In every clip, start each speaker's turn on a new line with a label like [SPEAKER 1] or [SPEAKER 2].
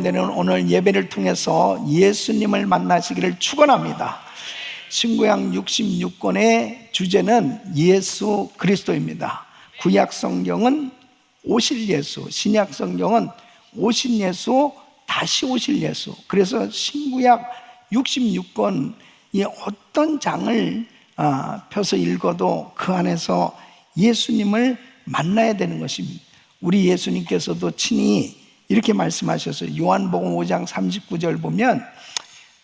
[SPEAKER 1] 가운데는 오늘 예배를 통해서 예수님을 만나시기를 축원합니다. 신구약 66권의 주제는 예수 그리스도입니다. 구약 성경은 오실 예수, 신약 성경은 오신 예수, 다시 오실 예수. 그래서 신구약 66권이 어떤 장을 펴서 읽어도 그 안에서 예수님을 만나야 되는 것입니다. 우리 예수님께서도 친히 이렇게 말씀하셨어요. 요한복음 5장 39절 보면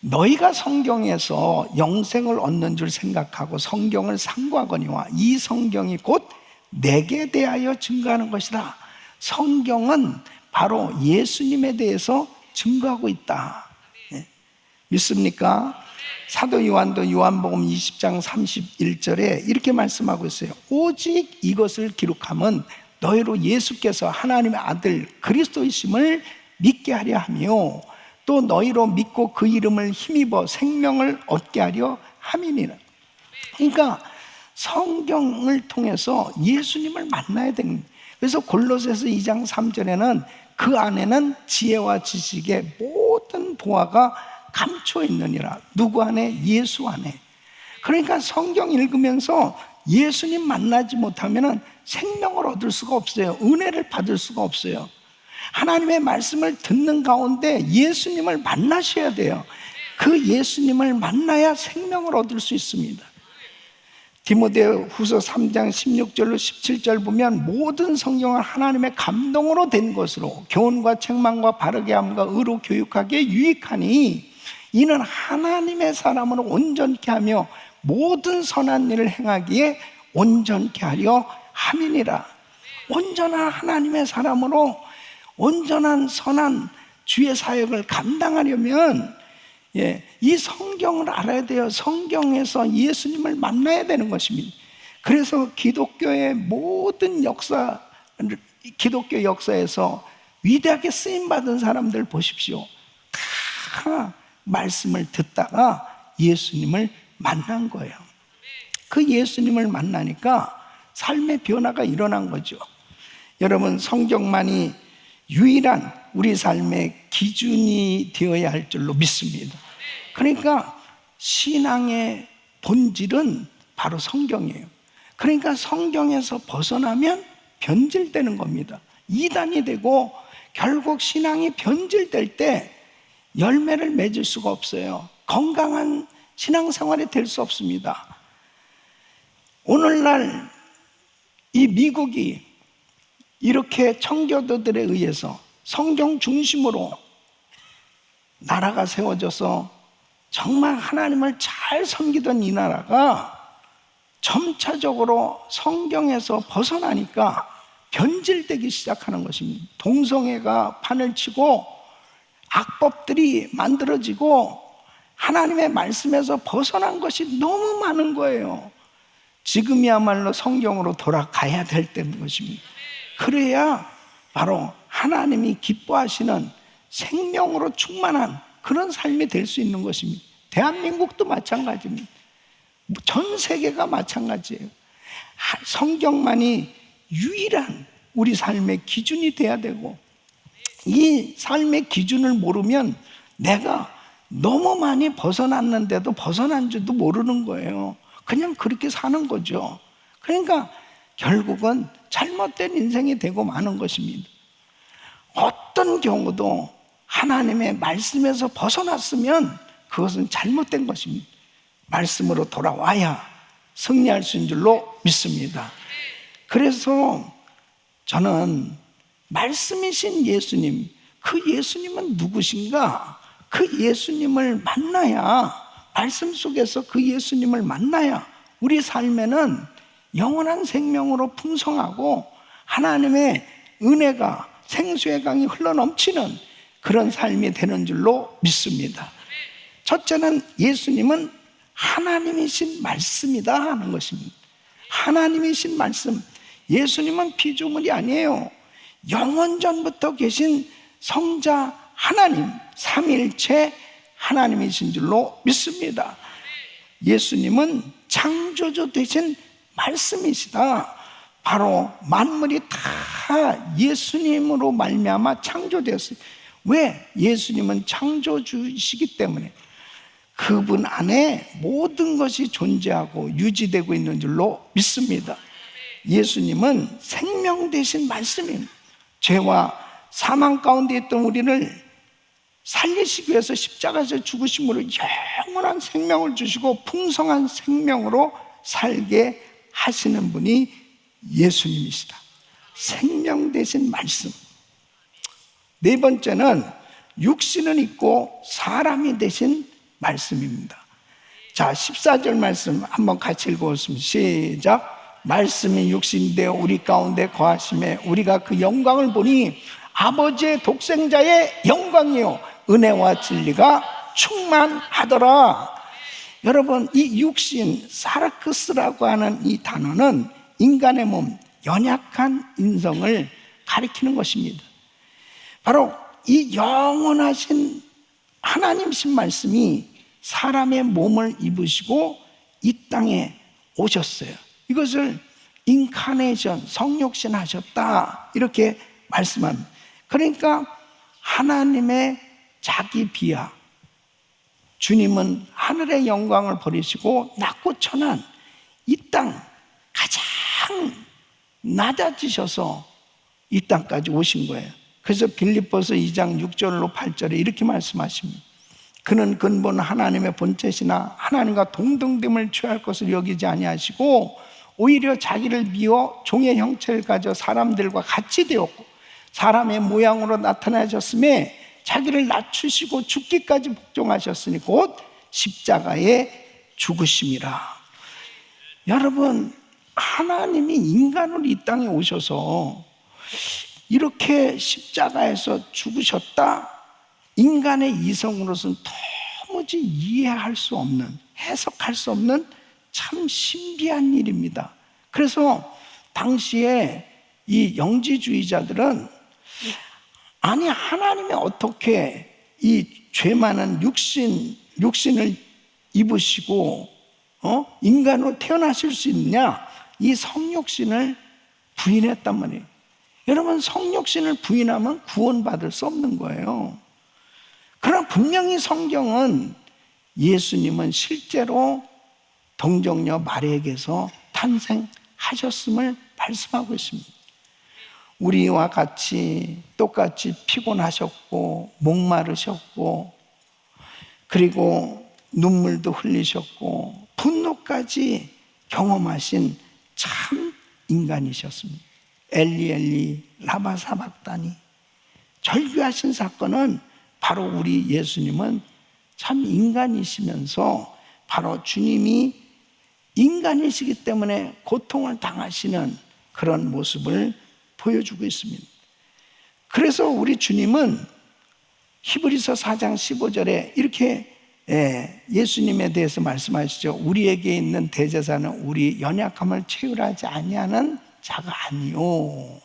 [SPEAKER 1] 너희가 성경에서 영생을 얻는 줄 생각하고 성경을 상고하거니와 이 성경이 곧 내게 대하여 증거하는 것이다. 성경은 바로 예수님에 대해서 증거하고 있다. 믿습니까? 사도 요한도 요한복음 20장 31절에 이렇게 말씀하고 있어요. 오직 이것을 기록함은 너희로 예수께서 하나님의 아들 그리스도이심을 믿게 하려 하며 또 너희로 믿고 그 이름을 힘입어 생명을 얻게 하려 함이니라. 그러니까 성경을 통해서 예수님을 만나야 되는 거예요. 그래서 골로새서 2장 3절에는 그 안에는 지혜와 지식의 모든 보화가 감춰 있느니라. 누구 안에? 예수 안에. 그러니까 성경 읽으면서 예수님 만나지 못하면 생명을 얻을 수가 없어요. 은혜를 받을 수가 없어요. 하나님의 말씀을 듣는 가운데 예수님을 만나셔야 돼요. 그 예수님을 만나야 생명을 얻을 수 있습니다. 디모데후서 3장 16절로 17절 보면 모든 성경은 하나님의 감동으로 된 것으로 교훈과 책망과 바르게 함과 의로 교육하기에 유익하니 이는 하나님의 사람으로 온전케 하며 모든 선한 일을 행하기에 온전케 하려 함이니라. 온전한 하나님의 사람으로 온전한 선한 주의 사역을 감당하려면 이 성경을 알아야 돼요. 성경에서 예수님을 만나야 되는 것입니다. 그래서 기독교의 모든 역사, 기독교 역사에서 위대하게 쓰임받은 사람들 보십시오. 다 말씀을 듣다가 예수님을 만난 거예요. 그 예수님을 만나니까 삶의 변화가 일어난 거죠. 여러분, 성경만이 유일한 우리 삶의 기준이 되어야 할 줄로 믿습니다. 그러니까 신앙의 본질은 바로 성경이에요. 그러니까 성경에서 벗어나면 변질되는 겁니다. 이단이 되고 결국 신앙이 변질될 때 열매를 맺을 수가 없어요. 건강한 신앙생활이 될 수 없습니다. 오늘날 이 미국이 이렇게 청교도들에 의해서 성경 중심으로 나라가 세워져서 정말 하나님을 잘 섬기던 이 나라가 점차적으로 성경에서 벗어나니까 변질되기 시작하는 것입니다. 동성애가 판을 치고 악법들이 만들어지고 하나님의 말씀에서 벗어난 것이 너무 많은 거예요. 지금이야말로 성경으로 돌아가야 될 때인 것입니다. 그래야 바로 하나님이 기뻐하시는 생명으로 충만한 그런 삶이 될 수 있는 것입니다. 대한민국도 마찬가지입니다. 전 세계가 마찬가지예요. 성경만이 유일한 우리 삶의 기준이 돼야 되고, 이 삶의 기준을 모르면 내가 너무 많이 벗어났는데도 벗어난 줄도 모르는 거예요. 그냥 그렇게 사는 거죠. 그러니까 결국은 잘못된 인생이 되고 마는 것입니다. 어떤 경우도 하나님의 말씀에서 벗어났으면 그것은 잘못된 것입니다. 말씀으로 돌아와야 승리할 수 있는 줄로 믿습니다. 그래서 저는 말씀이신 예수님, 그 예수님은 누구신가? 그 예수님을 만나야, 말씀 속에서 그 예수님을 만나야 우리 삶에는 영원한 생명으로 풍성하고 하나님의 은혜가 생수의 강이 흘러넘치는 그런 삶이 되는 줄로 믿습니다. 첫째는 예수님은 하나님이신 말씀이다 하는 것입니다. 하나님이신 말씀. 예수님은 피조물이 아니에요. 영원전부터 계신 성자 하나님, 삼위일체 하나님이신 줄로 믿습니다. 예수님은 창조주 되신 말씀이시다. 바로 만물이 다 예수님으로 말미암아 창조되었어요. 왜? 예수님은 창조주이시기 때문에 그분 안에 모든 것이 존재하고 유지되고 있는 줄로 믿습니다. 예수님은 생명 되신 말씀입니다. 죄와 사망 가운데 있던 우리를 살리시기 위해서 십자가에서 죽으심으로 영원한 생명을 주시고 풍성한 생명으로 살게 하시는 분이 예수님이시다. 생명 되신 말씀. 네 번째는 육신은 있고 사람이 되신 말씀입니다. 자, 14절 말씀 한번 같이 읽어보겠습니다. 시작. 말씀이 육신이 되어 우리 가운데 거하심에 우리가 그 영광을 보니 아버지의 독생자의 영광이요 은혜와 진리가 충만하더라. 여러분, 이 육신, 사르크스라고 하는 이 단어는 인간의 몸, 연약한 인성을 가리키는 것입니다. 바로 이 영원하신 하나님이신 말씀이 사람의 몸을 입으시고 이 땅에 오셨어요. 이것을 인카네이션, 성육신 하셨다, 이렇게 말씀합니다. 그러니까 하나님의 자기 비하, 주님은 하늘의 영광을 버리시고 낮고 천한 이 땅 가장 낮아지셔서 이 땅까지 오신 거예요. 그래서 빌립보서 2장 6절로 8절에 이렇게 말씀하십니다. 그는 근본 하나님의 본체시나 하나님과 동등됨을 취할 것을 여기지 아니하시고 오히려 자기를 비워 종의 형체를 가져 사람들과 같이 되었고 사람의 모양으로 나타나셨음에 자기를 낮추시고 죽기까지 복종하셨으니 곧 십자가에 죽으심이라. 여러분, 하나님이 인간으로 이 땅에 오셔서 이렇게 십자가에서 죽으셨다? 인간의 이성으로서는 도무지 이해할 수 없는, 해석할 수 없는 참 신비한 일입니다. 그래서 당시에 이 영지주의자들은 아니, 하나님이 어떻게 이 죄 많은 육신을 입으시고 인간으로 태어나실 수 있느냐? 이 성육신을 부인했단 말이에요. 여러분, 성육신을 부인하면 구원받을 수 없는 거예요. 그러나 분명히 성경은 예수님은 실제로 동정녀 마리아에게서 탄생하셨음을 말씀하고 있습니다. 우리와 같이 똑같이 피곤하셨고 목마르셨고 그리고 눈물도 흘리셨고 분노까지 경험하신 참 인간이셨습니다. 엘리 엘리 라마 사박다니. 절규하신 사건은 바로 우리 예수님은 참 인간이시면서 바로 주님이 인간이시기 때문에 고통을 당하시는 그런 모습을 보여주고 있습니다. 그래서 우리 주님은 히브리서 4장 15절에 이렇게 예수님에 대해서 말씀하시죠. 우리에게 있는 대제사는 우리 연약함을 채우라지 아니하는 자가 아니요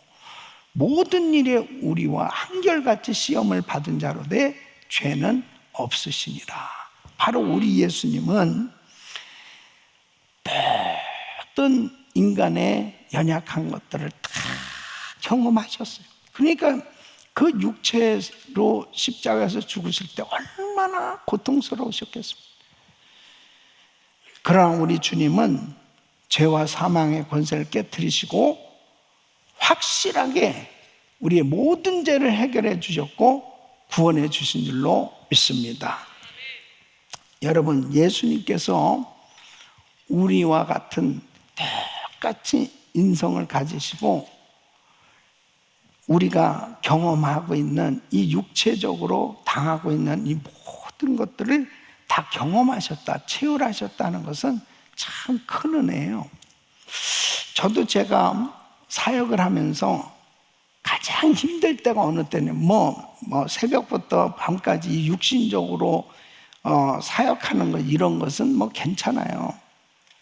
[SPEAKER 1] 모든 일에 우리와 한결같이 시험을 받은 자로 돼 죄는 없으시니라. 바로 우리 예수님은 모든 인간의 연약한 것들을 다 경험하셨어요. 그러니까 그 육체로 십자가에서 죽으실 때 얼마나 고통스러우셨겠습니까? 그러나 우리 주님은 죄와 사망의 권세를 깨뜨리시고 확실하게 우리의 모든 죄를 해결해 주셨고 구원해 주신 줄로 믿습니다. 여러분, 예수님께서 우리와 같은 똑같이 인성을 가지시고 우리가 경험하고 있는 이 육체적으로 당하고 있는 이 모든 것들을 다 경험하셨다, 체험하셨다는 것은 참 큰 은혜예요. 저도 제가 사역을 하면서 가장 힘들 때가 어느 때는 새벽부터 밤까지 육신적으로 사역하는 것 이런 것은 괜찮아요.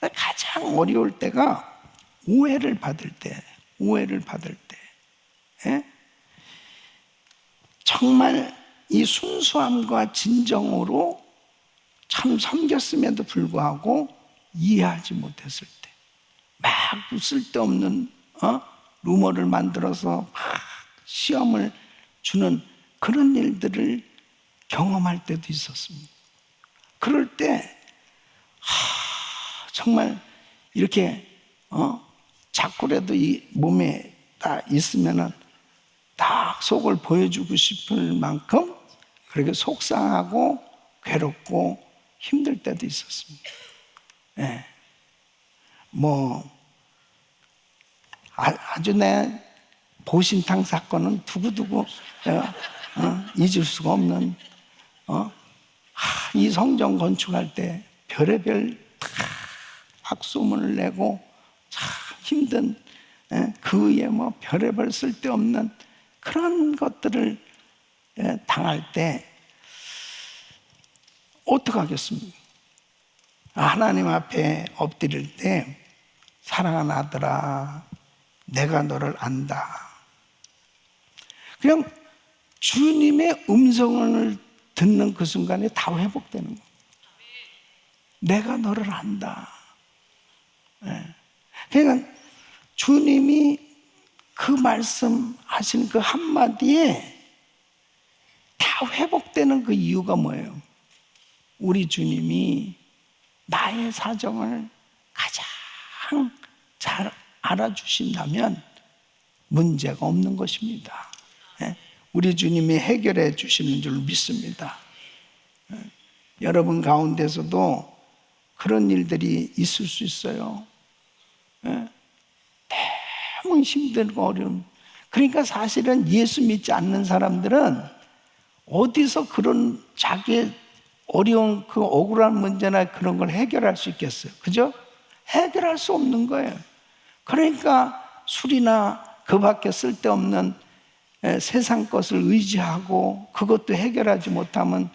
[SPEAKER 1] 가장 어려울 때가 오해를 받을 때, 예? 정말 이 순수함과 진정으로 참 섬겼음에도 불구하고 이해하지 못했을 때, 막 쓸데없는 루머를 만들어서 막 시험을 주는 그런 일들을 경험할 때도 있었습니다. 그럴 때 정말 이렇게 자꾸라도 이 몸에 딱 있으면은 딱 속을 보여주고 싶을 만큼 그렇게 속상하고 괴롭고 힘들 때도 있었습니다. 예. 아주 내 보신탕 사건은 두고두고 내가 잊을 수가 없는 이 성전 건축할 때 별의별 악소문을 내고 참 힘든 그 위에 별의별 쓸데없는 그런 것들을 당할 때 어떡하겠습니까? 하나님 앞에 엎드릴 때 사랑하는 아들아, 내가 너를 안다. 그냥 주님의 음성을 듣는 그 순간에 다 회복되는 거예요. 내가 너를 안다. 그러니까 주님이 그 말씀하신 그 한마디에 다 회복되는 그 이유가 뭐예요? 우리 주님이 나의 사정을 가장 잘 알아주신다면 문제가 없는 것입니다. 우리 주님이 해결해 주시는 줄 믿습니다. 여러분 가운데서도 그런 일들이 있을 수 있어요. 너무 힘들고 어려운. 그러니까 사실은 예수 믿지 않는 사람들은 어디서 그런 자기의 어려운 그 억울한 문제나 그런 걸 해결할 수 있겠어요? 그죠? 해결할 수 없는 거예요. 그러니까 술이나 그 밖에 쓸데없는 세상 것을 의지하고 그것도 해결하지 못하면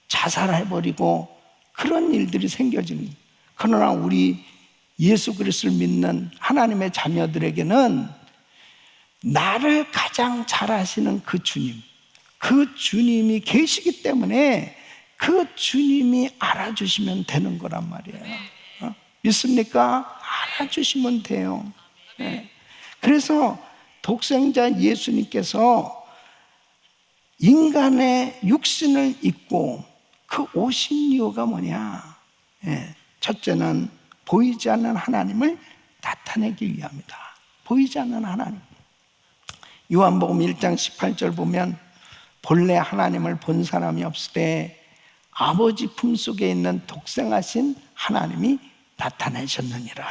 [SPEAKER 1] 자살해버리고 그런 일들이 생겨지는 거예요. 그러나 우리 예수 그리스도를 믿는 하나님의 자녀들에게는 나를 가장 잘 아시는 그 주님, 그 주님이 계시기 때문에 그 주님이 알아주시면 되는 거란 말이에요. 믿습니까? 알아주시면 돼요. 그래서 독생자 예수님께서 인간의 육신을 입고 그 오신 이유가 뭐냐? 첫째는 보이지 않는 하나님을 나타내기 위함이다. 보이지 않는 하나님. 요한복음 1장 18절 보면 본래 하나님을 본 사람이 없을 때 아버지 품속에 있는 독생하신 하나님이 나타나셨느니라.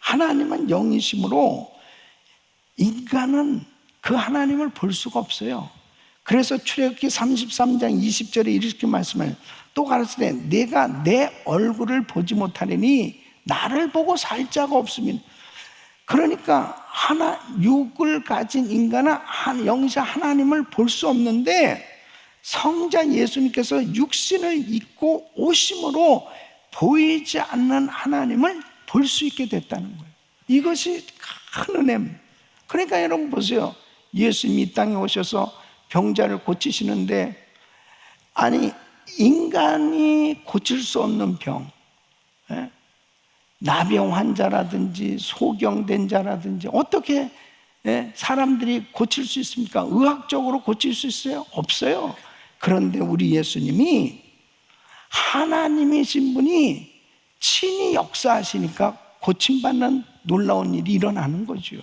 [SPEAKER 1] 하나님은 영이심으로 인간은 그 하나님을 볼 수가 없어요. 그래서 출애굽기 33장 20절에 이렇게 말씀해요. 또 가르치되 내가 내 얼굴을 보지 못하리니 나를 보고 살 자가 없으면. 그러니까 육을 가진 인간은 영이신 하나님을 볼 수 없는데 성자 예수님께서 육신을 입고 오심으로 보이지 않는 하나님을 볼 수 있게 됐다는 거예요. 이것이 큰 은혜입니다. 그러니까 여러분 보세요. 예수님이 이 땅에 오셔서 병자를 고치시는데, 아니 인간이 고칠 수 없는 병, 나병 환자라든지 소경된 자라든지 어떻게 사람들이 고칠 수 있습니까? 의학적으로 고칠 수 있어요? 없어요. 그런데 우리 예수님이 하나님이신 분이 친히 역사하시니까 고침받는 놀라운 일이 일어나는 거죠.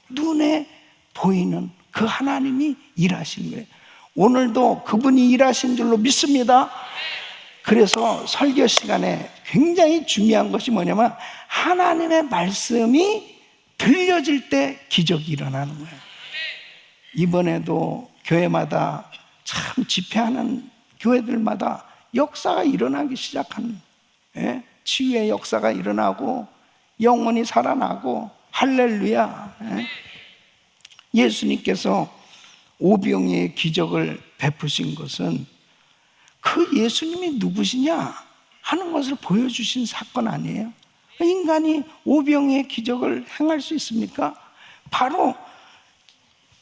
[SPEAKER 1] 눈에 보이는 그 하나님이 일하시는 거예요. 오늘도 그분이 일하신 줄로 믿습니다. 그래서 설교 시간에 굉장히 중요한 것이 뭐냐면 하나님의 말씀이 들려질 때 기적이 일어나는 거예요. 이번에도 교회마다 참 집회하는 교회들마다 역사가 일어나기 시작하는, 치유의 역사가 일어나고 영혼이 살아나고 할렐루야. 예수님께서 오병이의 기적을 베푸신 것은 그 예수님이 누구시냐 하는 것을 보여주신 사건 아니에요? 인간이 오병이의 기적을 행할 수 있습니까? 바로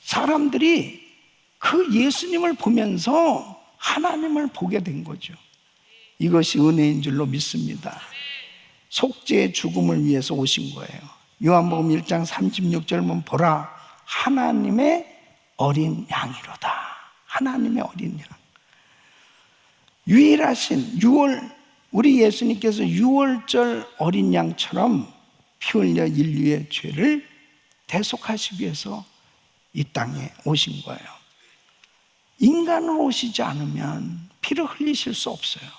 [SPEAKER 1] 사람들이 그 예수님을 보면서 하나님을 보게 된 거죠. 이것이 은혜인 줄로 믿습니다. 속죄의 죽음을 위해서 오신 거예요. 요한복음 1장 36절 보면 보라 하나님의 어린 양이로다. 하나님의 어린 양. 유일하신 우리 예수님께서 유월절 어린 양처럼 피 흘려 인류의 죄를 대속하시기 위해서 이 땅에 오신 거예요. 인간으로 오시지 않으면 피를 흘리실 수 없어요.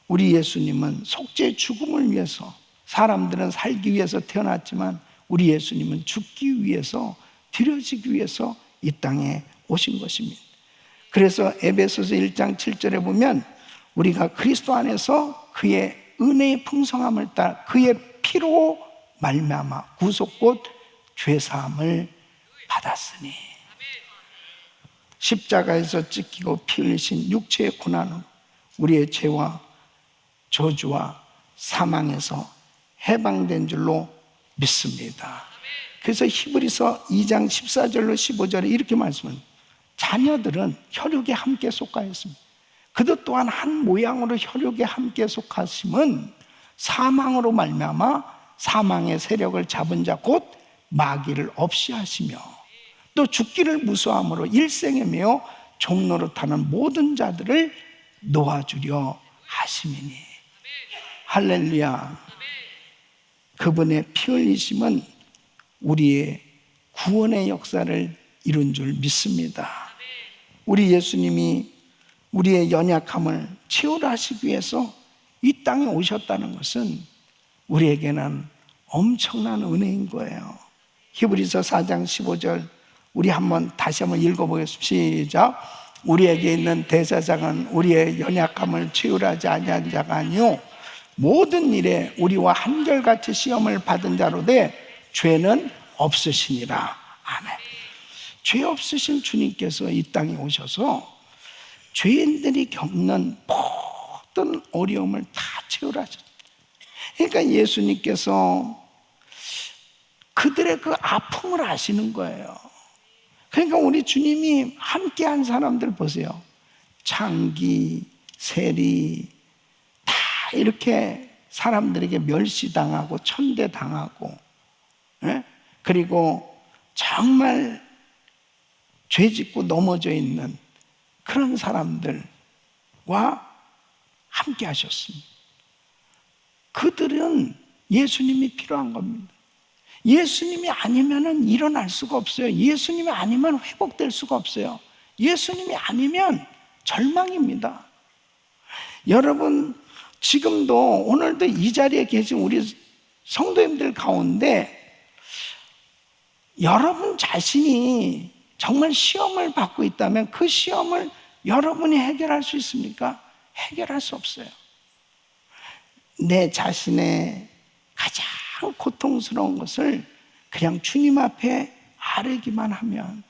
[SPEAKER 1] 우리 예수님은 속죄의 죽음을 위해서, 사람들은 살기 위해서 태어났지만 우리 예수님은 죽기 위해서, 드려지기 위해서 이 땅에 오신 것입니다. 그래서 에베소서 1장 7절에 보면 우리가 그리스도 안에서 그의 은혜의 풍성함을 따라 그의 피로 말미암아 구속 곧 죄사함을 받았으니, 십자가에서 찢기고 피 흘리신 육체의 고난은 우리의 죄와 저주와 사망에서 해방된 줄로 믿습니다. 그래서 히브리서 2장 14절로 15절에 이렇게 말씀합니다. 자녀들은 혈육에 함께 속하였습니다. 그도 또한 한 모양으로 혈육에 함께 속하심은 사망으로 말미암아 사망의 세력을 잡은 자 곧 마귀를 없이 하시며, 또 죽기를 무서함으로 일생에 매어 종노릇하는 모든 자들을 놓아주려 하심이니. 할렐루야. 그분의 피 흘리심은 우리의 구원의 역사를 이룬 줄 믿습니다. 우리 예수님이 우리의 연약함을 채우려 하시기 위해서 이 땅에 오셨다는 것은 우리에게는 엄청난 은혜인 거예요. 히브리서 4장 15절 우리 다시 한번 읽어보겠습니다. 시작. 우리에게 있는 대제사장은 우리의 연약함을 채우려 하지 아니한 자가 아니요 모든 일에 우리와 한결같이 시험을 받은 자로되 죄는 없으시니라. 아멘. 죄 없으신 주님께서 이 땅에 오셔서 죄인들이 겪는 모든 어려움을 다 채우려 하셨어요. 그러니까 예수님께서 그들의 그 아픔을 아시는 거예요. 그러니까 우리 주님이 함께한 사람들 보세요. 창기, 세리 다 이렇게 사람들에게 멸시당하고 천대당하고, 그리고 정말 죄짓고 넘어져 있는 그런 사람들과 함께 하셨습니다. 그들은 예수님이 필요한 겁니다. 예수님이 아니면 일어날 수가 없어요. 예수님이 아니면 회복될 수가 없어요. 예수님이 아니면 절망입니다. 여러분, 지금도 오늘도 이 자리에 계신 우리 성도님들 가운데 여러분 자신이 정말 시험을 받고 있다면 그 시험을 여러분이 해결할 수 있습니까? 해결할 수 없어요. 내 자신의 가장 고통스러운 것을 그냥 주님 앞에 아뢰기만 하면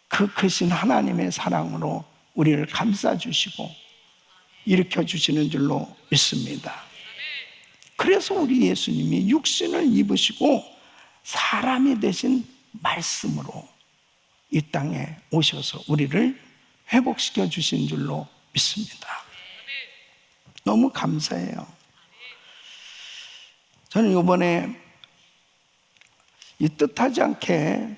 [SPEAKER 1] 그 크신 하나님의 사랑으로 우리를 감싸주시고 일으켜주시는 줄로 믿습니다. 그래서 우리 예수님이 육신을 입으시고 사람이 되신 말씀으로 이 땅에 오셔서 우리를 회복시켜 주신 줄로 믿습니다. 너무 감사해요. 저는 이번에 이 뜻하지 않게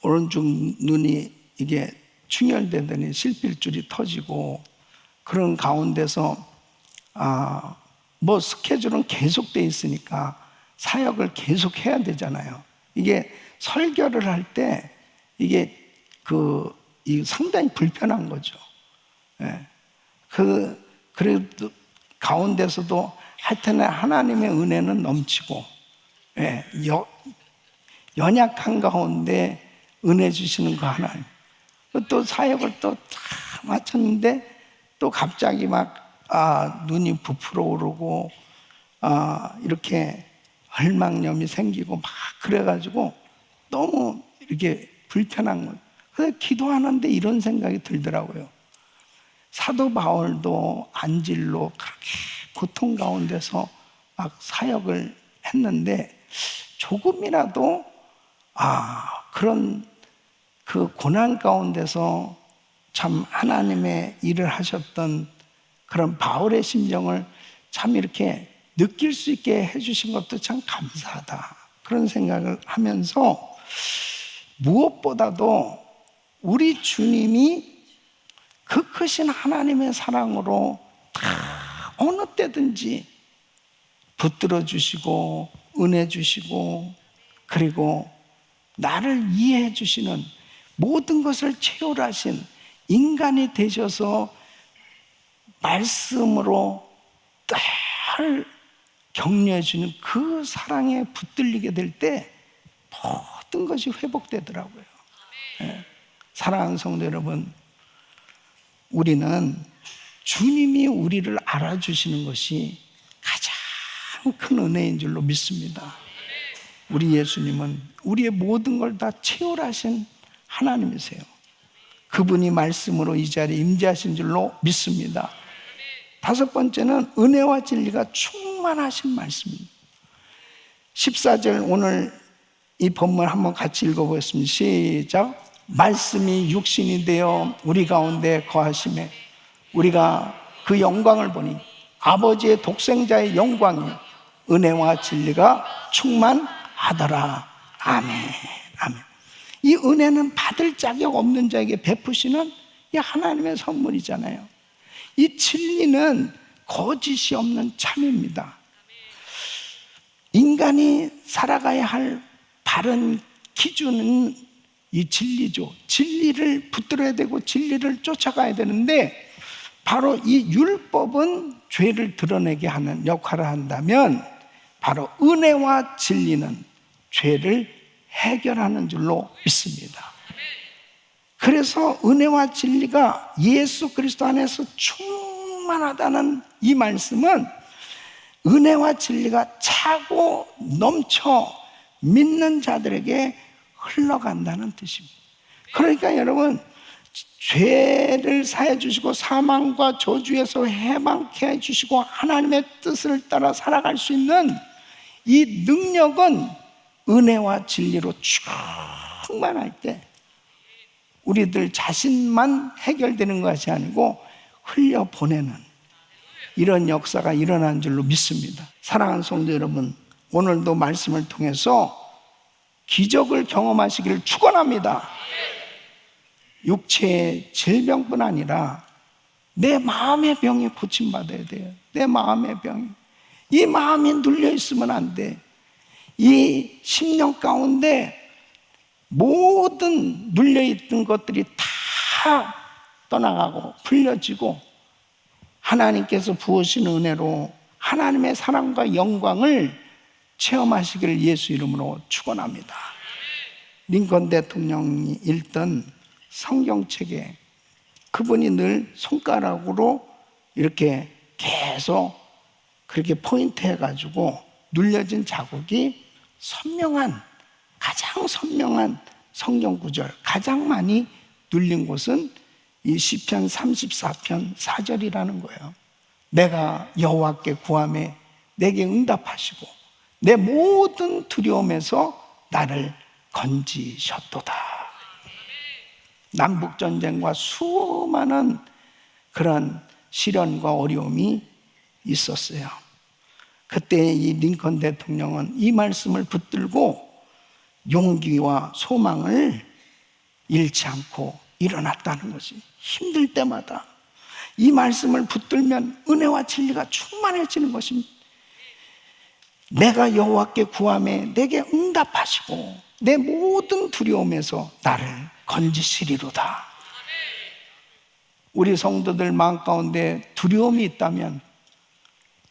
[SPEAKER 1] 오른쪽 눈이 이게 충혈되더니 실핏줄이 터지고 그런 가운데서 뭐 스케줄은 계속돼 있으니까 사역을 계속 해야 되잖아요. 이게 설교를 할 때 이게 상당히 불편한 거죠. 예. 그래도 가운데서도 하여튼 하나님의 은혜는 넘치고, 예. 연약한 가운데 은혜 주시는 그 하나님. 또 사역을 또 다 마쳤는데 또 갑자기 눈이 부풀어 오르고 이렇게 혈망염이 생기고 막 그래가지고 너무 이렇게 불편한 거예요. 그래서 기도하는데 이런 생각이 들더라고요. 사도 바울도 안질로 그렇게 고통 가운데서 막 사역을 했는데 조금이라도 그런 그 고난 가운데서 참 하나님의 일을 하셨던 그런 바울의 심정을 참 이렇게 느낄 수 있게 해주신 것도 참 감사하다. 그런 생각을 하면서 무엇보다도 우리 주님이 그 크신 하나님의 사랑으로 다 어느 때든지 붙들어 주시고 은혜 주시고 그리고 나를 이해해 주시는 모든 것을 채울하신 인간이 되셔서 말씀으로 늘 격려해 주는 그 사랑에 붙들리게 될 때 모든 것이 회복되더라고요. 예. 사랑하는 성도 여러분, 우리는 주님이 우리를 알아주시는 것이 가장 큰 은혜인 줄로 믿습니다. 우리 예수님은 우리의 모든 걸 다 채울하신 하나님이세요. 그분이 말씀으로 이 자리에 임재하신 줄로 믿습니다. 다섯 번째는 은혜와 진리가 충만하신 말씀입니다. 14절 오늘 이 본문 한번 같이 읽어보겠습니다. 시작. 말씀이 육신이 되어 우리 가운데 거하심에 우리가 그 영광을 보니 아버지의 독생자의 영광이 은혜와 진리가 충만하더라. 아멘. 아멘. 이 은혜는 받을 자격 없는 자에게 베푸시는 이 하나님의 선물이잖아요. 이 진리는 거짓이 없는 참입니다. 인간이 살아가야 할 바른 기준은 이 진리죠. 진리를 붙들어야 되고 진리를 쫓아가야 되는데 바로 이 율법은 죄를 드러내게 하는 역할을 한다면 바로 은혜와 진리는 죄를 해결하는 줄로 믿습니다. 그래서 은혜와 진리가 예수 그리스도 안에서 충만하다는 이 말씀은 은혜와 진리가 차고 넘쳐 믿는 자들에게 흘러간다는 뜻입니다. 그러니까 여러분, 죄를 사해 주시고 사망과 저주에서 해방케 해 주시고 하나님의 뜻을 따라 살아갈 수 있는 이 능력은 은혜와 진리로 충만할 때 우리들 자신만 해결되는 것이 아니고 흘려보내는 이런 역사가 일어난 줄로 믿습니다. 사랑하는 성도 여러분, 오늘도 말씀을 통해서 기적을 경험하시기를 축원합니다. 육체의 질병뿐 아니라 내 마음의 병이 고침받아야 돼요. 내 마음의 병이. 이 마음이 눌려 있으면 안 돼. 이 심령 가운데 모든 눌려있던 것들이 다 떠나가고 풀려지고 하나님께서 부으신 은혜로 하나님의 사랑과 영광을 체험하시기를 예수 이름으로 축원합니다. 링컨 대통령이 읽던 성경책에 그분이 늘 손가락으로 이렇게 계속 그렇게 포인트 해가지고 눌려진 자국이 가장 선명한 성경 구절, 가장 많이 눌린 곳은 이 시편 34편 4절이라는 거예요. 내가 여호와께 구하매 내게 응답하시고 내 모든 두려움에서 나를 건지셨도다. 남북전쟁과 수많은 그런 시련과 어려움이 있었어요. 그때 이 링컨 대통령은 이 말씀을 붙들고 용기와 소망을 잃지 않고 일어났다는 것이, 힘들 때마다 이 말씀을 붙들면 은혜와 진리가 충만해지는 것입니다. 내가 여호와께 구하매 내게 응답하시고 내 모든 두려움에서 나를 건지시리로다. 우리 성도들 마음 가운데 두려움이 있다면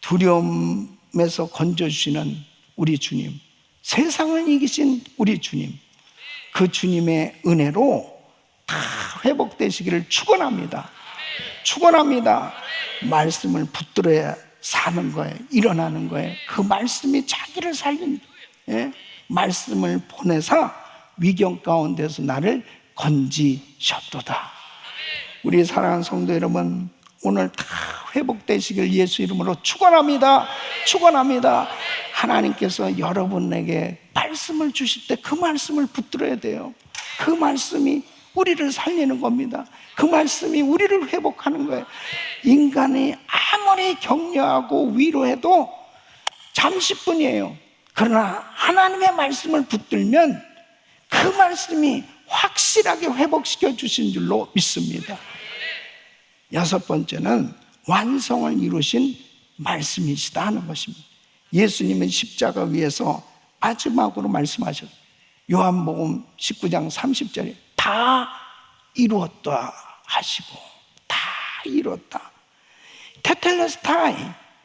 [SPEAKER 1] 두려움에서 건져주시는 우리 주님, 세상을 이기신 우리 주님, 그 주님의 은혜로 다 회복되시기를 축원합니다. 축원합니다. 말씀을 붙들어야 사는 거예요. 일어나는 거예요. 그 말씀이 자기를 살린, 말씀을 보내서 위경 가운데서 나를 건지셨도다. 우리 사랑하는 성도 여러분, 오늘 다 회복되시길 예수 이름으로 축원합니다. 축원합니다. 하나님께서 여러분에게 말씀을 주실 때 그 말씀을 붙들어야 돼요. 그 말씀이 우리를 살리는 겁니다. 그 말씀이 우리를 회복하는 거예요. 인간이 아무리 격려하고 위로해도 잠시뿐이에요. 그러나 하나님의 말씀을 붙들면 그 말씀이 확실하게 회복시켜 주신 줄로 믿습니다. 여섯 번째는 완성을 이루신 말씀이시다 하는 것입니다. 예수님은 십자가 위에서 마지막으로 말씀하셨어요. 요한복음 19장 30절에 다 이루었다 하시고, 다 이뤘다. 테텔레스타이,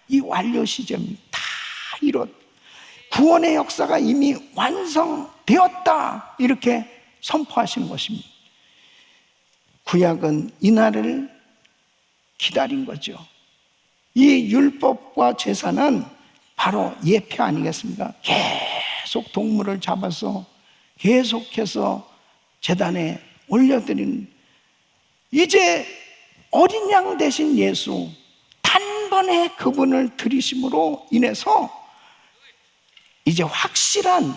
[SPEAKER 1] 이 완료 시점입니다. 다 이뤘다. 구원의 역사가 이미 완성되었다, 이렇게 선포하시는 것입니다. 구약은 이날을 기다린 거죠. 이 율법과 제사는 바로 예표 아니겠습니까? 계속 동물을 잡아서 계속해서 제단에 올려드리는, 이제 어린 양 대신 예수 단번에 그분을 들이심으로 인해서 이제 확실한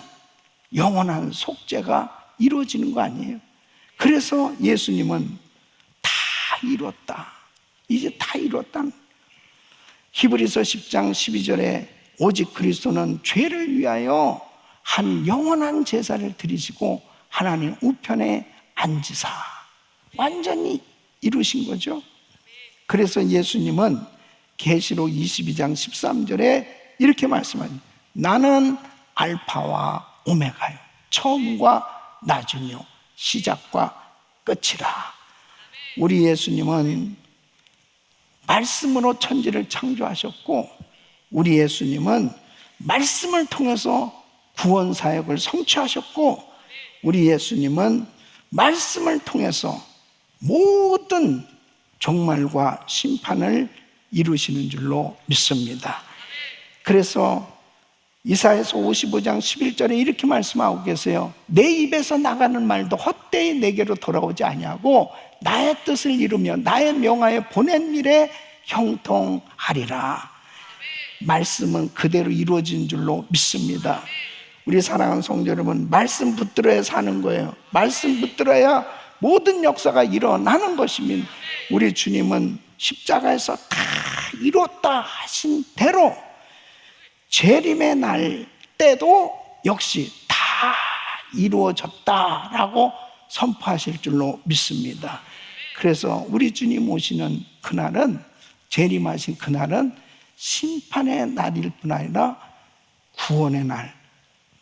[SPEAKER 1] 영원한 속죄가 이루어지는 거 아니에요? 그래서 예수님은 다 이뤘다, 이제 다 이뤘다. 히브리서 10장 12절에 오직 그리스도는 죄를 위하여 한 영원한 제사를 드리시고 하나님 우편에 앉으사, 완전히 이루신 거죠. 그래서 예수님은 계시록 22장 13절에 이렇게 말씀합니다. 나는 알파와 오메가요, 처음과 나중이요, 시작과 끝이라. 우리 예수님은 말씀으로 천지를 창조하셨고, 우리 예수님은 말씀을 통해서 구원 사역을 성취하셨고, 우리 예수님은 말씀을 통해서 모든 종말과 심판을 이루시는 줄로 믿습니다. 그래서 이사야서 55장 11절에 이렇게 말씀하고 계세요. 내 입에서 나가는 말도 헛되이 내게로 돌아오지 아니하고 나의 뜻을 이루며 나의 명하에 보낸 일에 형통하리라. 말씀은 그대로 이루어진 줄로 믿습니다. 우리 사랑하는 성도 여러분, 말씀 붙들어야 사는 거예요. 말씀 붙들어야 모든 역사가 일어나는 것입니다. 우리 주님은 십자가에서 다 이뤘다 하신 대로 재림의 날 때도 역시 다 이루어졌다라고 선포하실 줄로 믿습니다. 그래서 우리 주님 오시는 그날은, 재림하신 그날은 심판의 날일 뿐 아니라 구원의 날,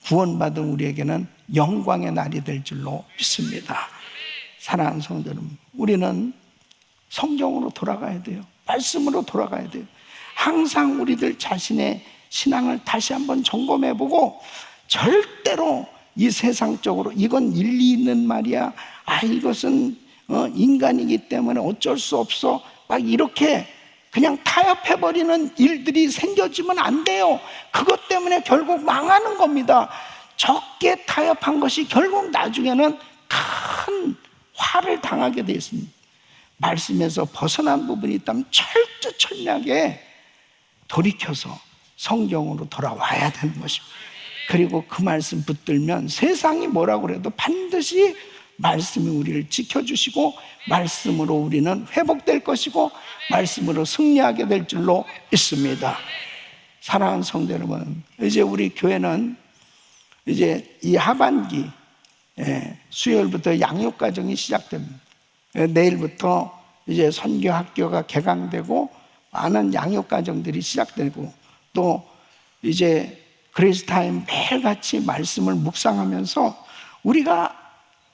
[SPEAKER 1] 구원받은 우리에게는 영광의 날이 될 줄로 믿습니다. 사랑하는 성도 여러분, 우리는 성경으로 돌아가야 돼요. 말씀으로 돌아가야 돼요. 항상 우리들 자신의 신앙을 다시 한번 점검해보고, 절대로 이 세상적으로 이건 일리 있는 말이야, 이것은 인간이기 때문에 어쩔 수 없어, 막 이렇게 그냥 타협해버리는 일들이 생겨지면 안 돼요. 그것 때문에 결국 망하는 겁니다. 적게 타협한 것이 결국 나중에는 큰 화를 당하게 되어 있습니다. 말씀에서 벗어난 부분이 있다면 철저철저하게 돌이켜서 성경으로 돌아와야 되는 것입니다. 그리고 그 말씀 붙들면 세상이 뭐라고 그래도 반드시 말씀이 우리를 지켜주시고, 말씀으로 우리는 회복될 것이고, 말씀으로 승리하게 될 줄로 믿습니다. 사랑하는 성도 여러분, 이제 우리 교회는 이제 이 하반기 수요일부터 양육과정이 시작됩니다. 내일부터 이제 선교학교가 개강되고 많은 양육과정들이 시작되고, 또 이제 그레이스타임 매일같이 말씀을 묵상하면서 우리가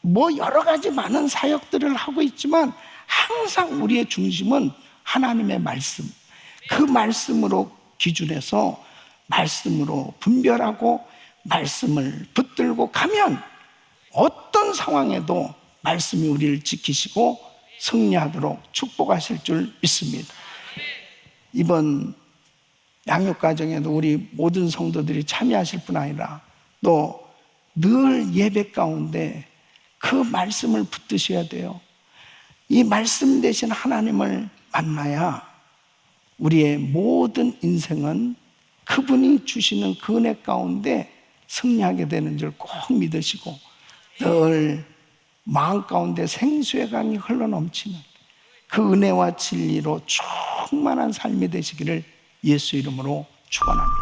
[SPEAKER 1] 뭐 여러 가지 많은 사역들을 하고 있지만 항상 우리의 중심은 하나님의 말씀, 그 말씀으로 기준해서 말씀으로 분별하고 말씀을 붙들고 가면 어떤 상황에도 말씀이 우리를 지키시고 승리하도록 축복하실 줄 믿습니다. 이번 양육과정에도 우리 모든 성도들이 참여하실 뿐 아니라 또 늘 예배 가운데 그 말씀을 붙드셔야 돼요. 이 말씀 대신 하나님을 만나야 우리의 모든 인생은 그분이 주시는 그 은혜 가운데 승리하게 되는 줄 꼭 믿으시고, 늘 마음 가운데 생수의 강이 흘러넘치는 그 은혜와 진리로 충만한 삶이 되시기를 예수 이름으로 축원합니다.